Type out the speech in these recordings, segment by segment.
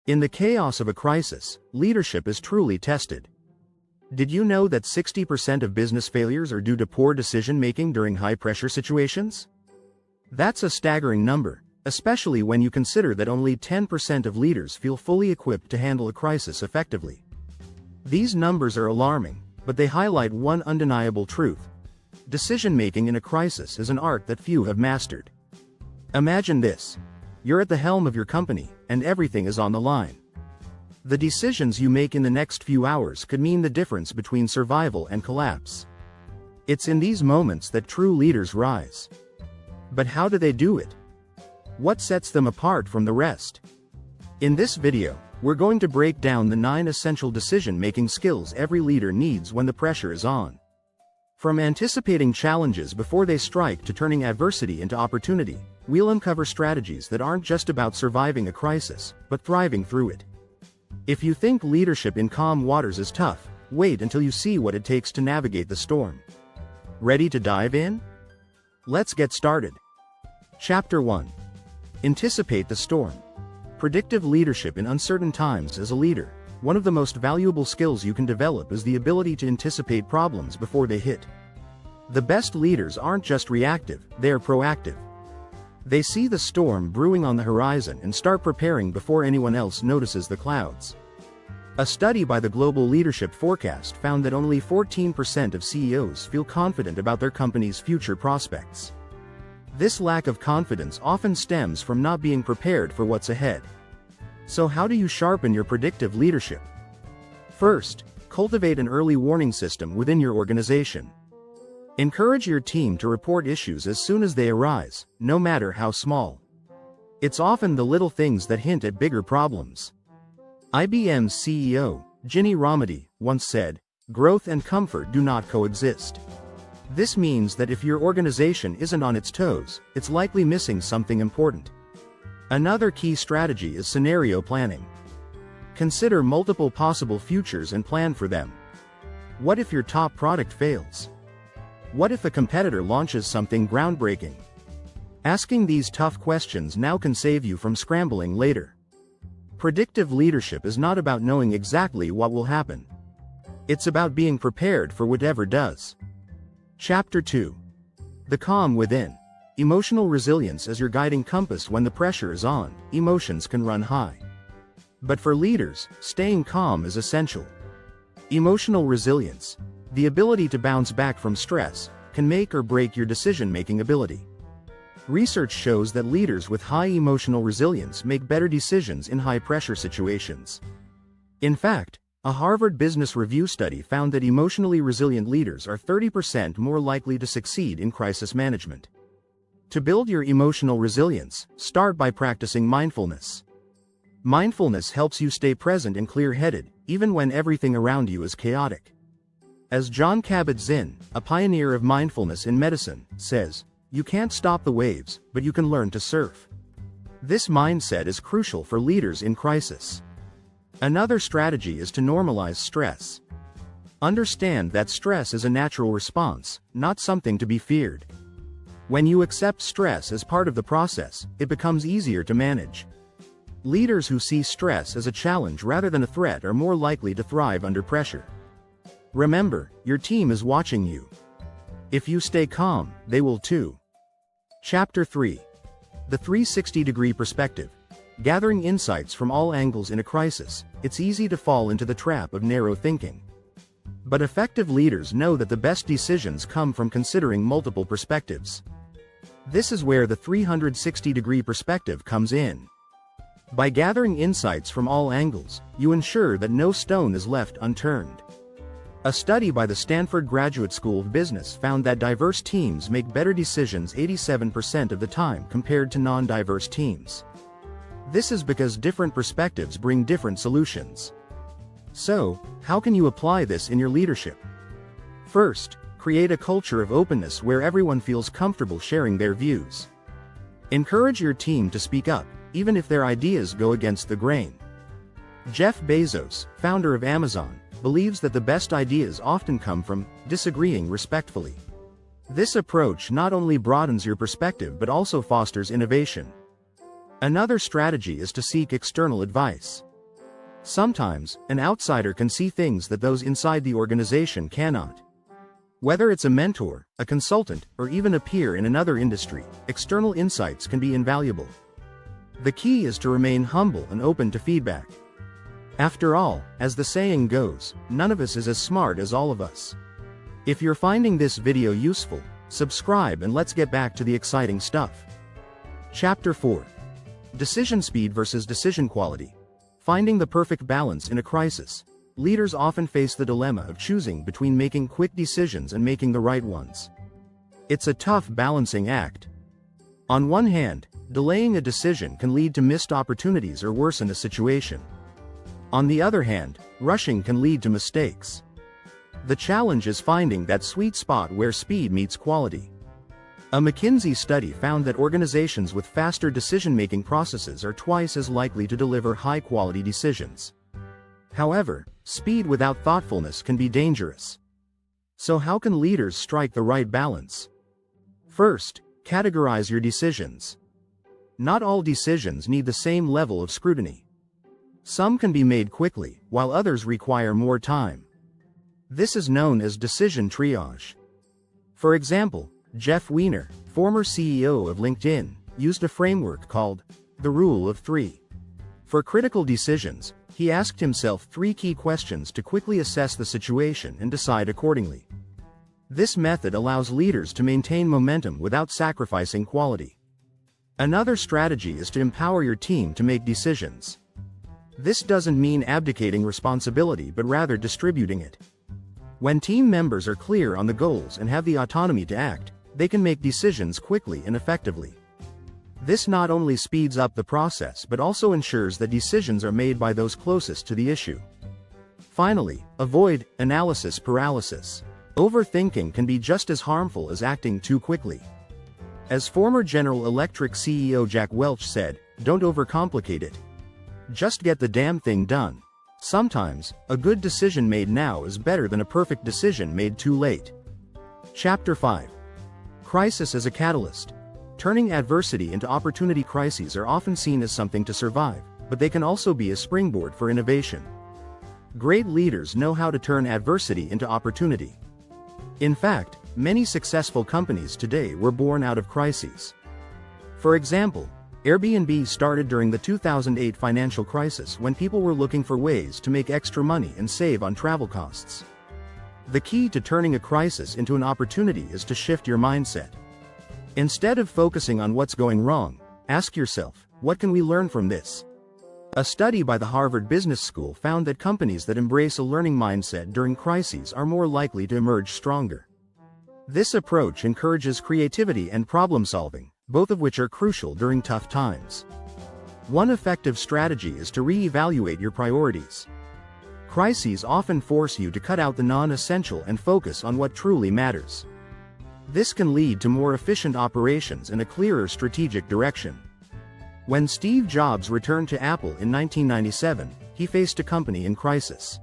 In the chaos of a crisis, leadership is truly tested. Did you know that 60% of business failures are due to poor decision-making during high-pressure situations? That's a staggering number, especially when you consider that only 10% of leaders feel fully equipped to handle a crisis effectively. These numbers are alarming, but they highlight one undeniable truth. Decision-making in a crisis is an art that few have mastered. Imagine this. You're at the helm of your company, and everything is on the line. The decisions you make in the next few hours could mean the difference between survival and collapse. It's in these moments that true leaders rise. But how do they do it? What sets them apart from the rest? In this video, we're going to break down the 9 essential decision-making skills every leader needs when the pressure is on. From anticipating challenges before they strike to turning adversity into opportunity, we'll uncover strategies that aren't just about surviving a crisis, but thriving through it. If you think leadership in calm waters is tough, wait until you see what it takes to navigate the storm. Ready to dive in? Let's get started. Chapter 1. Anticipate the storm. Predictive leadership in uncertain times. As a leader, one of the most valuable skills you can develop is the ability to anticipate problems before they hit. The best leaders aren't just reactive, they are proactive. They see the storm brewing on the horizon and start preparing before anyone else notices the clouds. A study by the Global Leadership Forecast found that only 14% of CEOs feel confident about their company's future prospects. This lack of confidence often stems from not being prepared for what's ahead. So how do you sharpen your predictive leadership? First, cultivate an early warning system within your organization. Encourage your team to report issues as soon as they arise, no matter how small. It's often the little things that hint at bigger problems. IBM's CEO, Ginni Rometty, once said, "Growth and comfort do not coexist." This means that if your organization isn't on its toes, it's likely missing something important. Another key strategy is scenario planning. Consider multiple possible futures and plan for them. What if your top product fails? What if a competitor launches something groundbreaking? Asking these tough questions now can save you from scrambling later. Predictive leadership is not about knowing exactly what will happen. It's about being prepared for whatever does. Chapter 2. The calm within. Emotional resilience as your guiding compass. When the pressure is on, emotions can run high. But for leaders, staying calm is essential. Emotional resilience, the ability to bounce back from stress, can make or break your decision-making ability. Research shows that leaders with high emotional resilience make better decisions in high-pressure situations. In fact, a Harvard Business Review study found that emotionally resilient leaders are 30% more likely to succeed in crisis management. To build your emotional resilience, start by practicing mindfulness. Mindfulness helps you stay present and clear-headed, even when everything around you is chaotic. As Jon Kabat-Zinn, a pioneer of mindfulness in medicine, says, "You can't stop the waves, but you can learn to surf." This mindset is crucial for leaders in crisis. Another strategy is to normalize stress. Understand that stress is a natural response, not something to be feared. When you accept stress as part of the process, it becomes easier to manage. Leaders who see stress as a challenge rather than a threat are more likely to thrive under pressure. Remember, your team is watching you. If you stay calm, they will too. Chapter 3. The 360-degree perspective. Gathering insights from all angles in a crisis. It's easy to fall into the trap of narrow thinking. But effective leaders know that the best decisions come from considering multiple perspectives. This is where the 360-degree perspective comes in. By gathering insights from all angles, you ensure that no stone is left unturned. A study by the Stanford Graduate School of Business found that diverse teams make better decisions 87% of the time compared to non-diverse teams. This is because different perspectives bring different solutions. So, how can you apply this in your leadership? First, create a culture of openness where everyone feels comfortable sharing their views. Encourage your team to speak up, even if their ideas go against the grain. Jeff Bezos, founder of Amazon, believes that the best ideas often come from disagreeing respectfully. This approach not only broadens your perspective but also fosters innovation. Another strategy is to seek external advice. Sometimes, an outsider can see things that those inside the organization cannot. Whether it's a mentor, a consultant, or even a peer in another industry, external insights can be invaluable. The key is to remain humble and open to feedback. After all, as the saying goes, none of us is as smart as all of us. If you're finding this video useful, subscribe and let's get back to the exciting stuff. Chapter 4. Decision speed versus decision quality. Finding the perfect balance in a crisis. Leaders often face the dilemma of choosing between making quick decisions and making the right ones. It's a tough balancing act. On one hand, delaying a decision can lead to missed opportunities or worsen a situation. On the other hand, rushing can lead to mistakes. The challenge is finding that sweet spot where speed meets quality. A McKinsey study found that organizations with faster decision-making processes are twice as likely to deliver high-quality decisions. However, speed without thoughtfulness can be dangerous. So how can leaders strike the right balance? First, categorize your decisions. Not all decisions need the same level of scrutiny. Some can be made quickly, while others require more time. This is known as decision triage. For example, Jeff Weiner, former CEO of LinkedIn, used a framework called the Rule of Three. For critical decisions, he asked himself 3 key questions to quickly assess the situation and decide accordingly. This method allows leaders to maintain momentum without sacrificing quality. Another strategy is to empower your team to make decisions. This doesn't mean abdicating responsibility but rather distributing it. When team members are clear on the goals and have the autonomy to act, they can make decisions quickly and effectively. This not only speeds up the process but also ensures that decisions are made by those closest to the issue. Finally, avoid analysis paralysis. Overthinking can be just as harmful as acting too quickly. As former General Electric CEO Jack Welch said, "Don't overcomplicate it. Just get the damn thing done." Sometimes, a good decision made now is better than a perfect decision made too late. Chapter 5. Crisis as a catalyst. Turning adversity into opportunity. Crises are often seen as something to survive, but they can also be a springboard for innovation. Great leaders know how to turn adversity into opportunity. In fact, many successful companies today were born out of crises. For example, Airbnb started during the 2008 financial crisis when people were looking for ways to make extra money and save on travel costs. The key to turning a crisis into an opportunity is to shift your mindset. Instead of focusing on what's going wrong, ask yourself, what can we learn from this? A study by the Harvard Business School found that companies that embrace a learning mindset during crises are more likely to emerge stronger. This approach encourages creativity and problem solving, both of which are crucial during tough times. One effective strategy is to re-evaluate your priorities. Crises often force you to cut out the non-essential and focus on what truly matters. This can lead to more efficient operations and a clearer strategic direction. When Steve Jobs returned to Apple in 1997, he faced a company in crisis.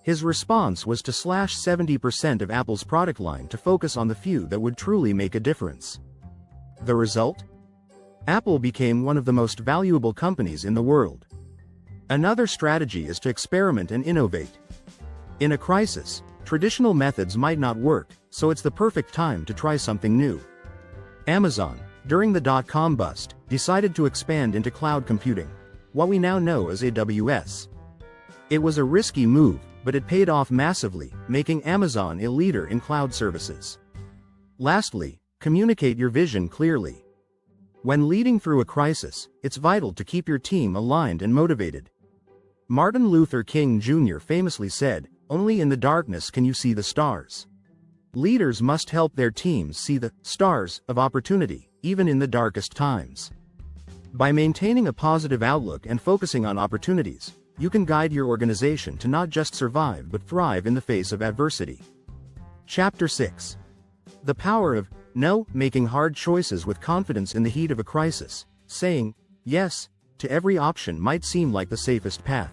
His response was to slash 70% of Apple's product line to focus on the few that would truly make a difference. The result? Apple became one of the most valuable companies in the world. Another strategy is to experiment and innovate. In a crisis, traditional methods might not work, so it's the perfect time to try something new. Amazon, during the dot-com bust, decided to expand into cloud computing, what we now know as AWS. It was a risky move, but it paid off massively, making Amazon a leader in cloud services. Lastly, communicate your vision clearly. When leading through a crisis, it's vital to keep your team aligned and motivated. Martin Luther King Jr. famously said, "Only in the darkness can you see the stars." Leaders must help their teams see the stars of opportunity, even in the darkest times. By maintaining a positive outlook and focusing on opportunities, you can guide your organization to not just survive but thrive in the face of adversity. Chapter 6. The power of no, making hard choices with confidence in the heat of a crisis. Saying yes to every option might seem like the safest path.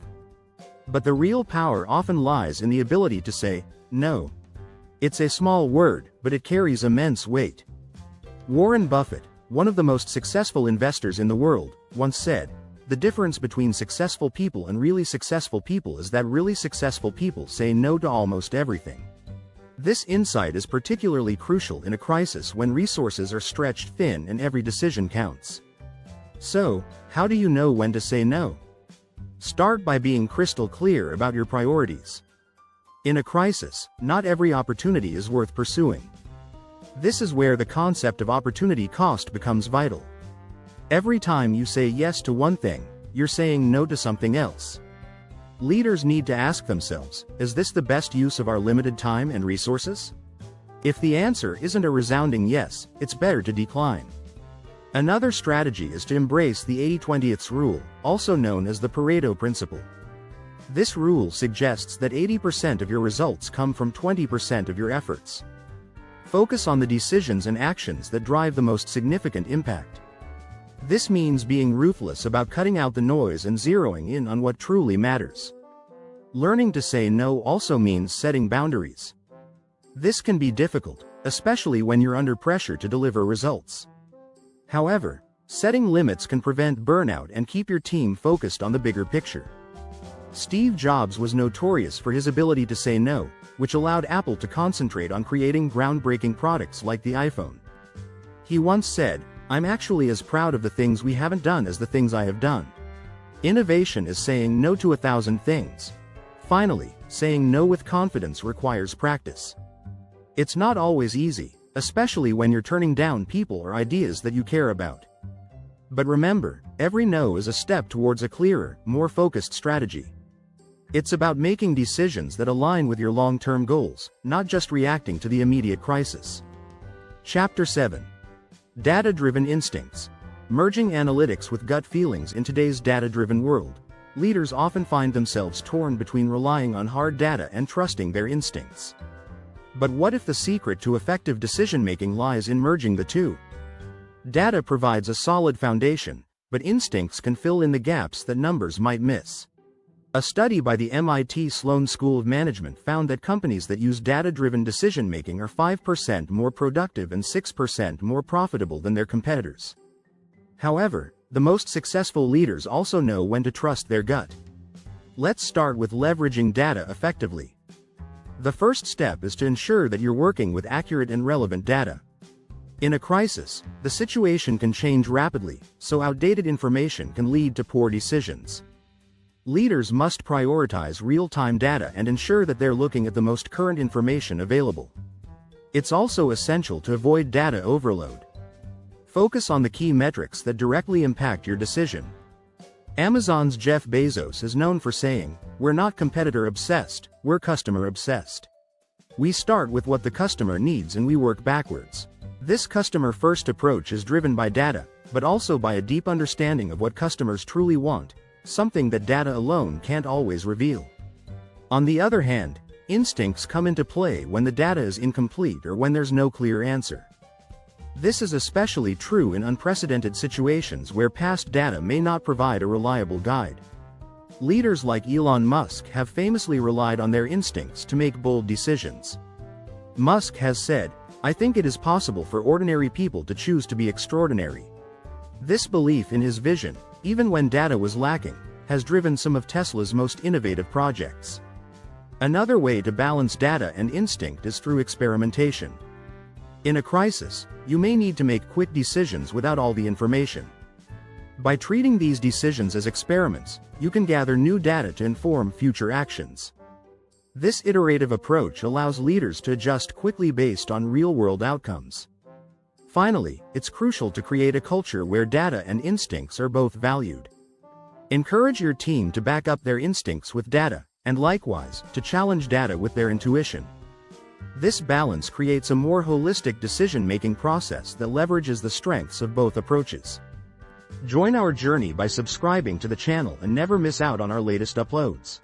But the real power often lies in the ability to say no. It's a small word, but it carries immense weight. Warren Buffett, one of the most successful investors in the world, once said, The difference between successful people and really successful people is that really successful people say no to almost everything. This insight is particularly crucial in a crisis when resources are stretched thin and every decision counts. So, how do you know when to say no? Start by being crystal clear about your priorities. In a crisis, not every opportunity is worth pursuing. This is where the concept of opportunity cost becomes vital. Every time you say yes to one thing, you're saying no to something else. Leaders need to ask themselves, is this the best use of our limited time and resources? If the answer isn't a resounding yes, it's better to decline. Another strategy is to embrace the 80-20 rule, also known as the Pareto principle. This rule suggests that 80% of your results come from 20% of your efforts. Focus on the decisions and actions that drive the most significant impact. This means being ruthless about cutting out the noise and zeroing in on what truly matters. Learning to say no also means setting boundaries. This can be difficult, especially when you're under pressure to deliver results. However, setting limits can prevent burnout and keep your team focused on the bigger picture. Steve Jobs was notorious for his ability to say no, which allowed Apple to concentrate on creating groundbreaking products like the iPhone. He once said, "I'm actually as proud of the things we haven't done as the things I have done." Innovation is saying no to 1,000 things. Finally, saying no with confidence requires practice. It's not always easy, especially when you're turning down people or ideas that you care about. But remember, every no is a step towards a clearer, more focused strategy. It's about making decisions that align with your long-term goals, not just reacting to the immediate crisis. Chapter 7. Data-driven instincts. Merging analytics with gut feelings. In today's data-driven world, leaders often find themselves torn between relying on hard data and trusting their instincts. But what if the secret to effective decision-making lies in merging the two? Data provides a solid foundation, but instincts can fill in the gaps that numbers might miss. A study by the MIT Sloan School of Management found that companies that use data-driven decision-making are 5% more productive and 6% more profitable than their competitors. However, the most successful leaders also know when to trust their gut. Let's start with leveraging data effectively. The first step is to ensure that you're working with accurate and relevant data. In a crisis, the situation can change rapidly, so outdated information can lead to poor decisions. Leaders must prioritize real-time data and ensure that they're looking at the most current information available. It's also essential to avoid data overload. Focus on the key metrics that directly impact your decision. Amazon's Jeff Bezos is known for saying, "We're not competitor-obsessed, we're customer-obsessed. We start with what the customer needs and we work backwards." This customer-first approach is driven by data, but also by a deep understanding of what customers truly want, something that data alone can't always reveal. On the other hand, instincts come into play when the data is incomplete or when there's no clear answer. This is especially true in unprecedented situations where past data may not provide a reliable guide. Leaders like Elon Musk have famously relied on their instincts to make bold decisions. Musk has said, "I think it is possible for ordinary people to choose to be extraordinary." This belief in his vision, even when data was lacking, has driven some of Tesla's most innovative projects. Another way to balance data and instinct is through experimentation. In a crisis, you may need to make quick decisions without all the information. By treating these decisions as experiments, you can gather new data to inform future actions. This iterative approach allows leaders to adjust quickly based on real-world outcomes. Finally, it's crucial to create a culture where data and instincts are both valued. Encourage your team to back up their instincts with data, and likewise, to challenge data with their intuition. This balance creates a more holistic decision-making process that leverages the strengths of both approaches. Join our journey by subscribing to the channel and never miss out on our latest uploads.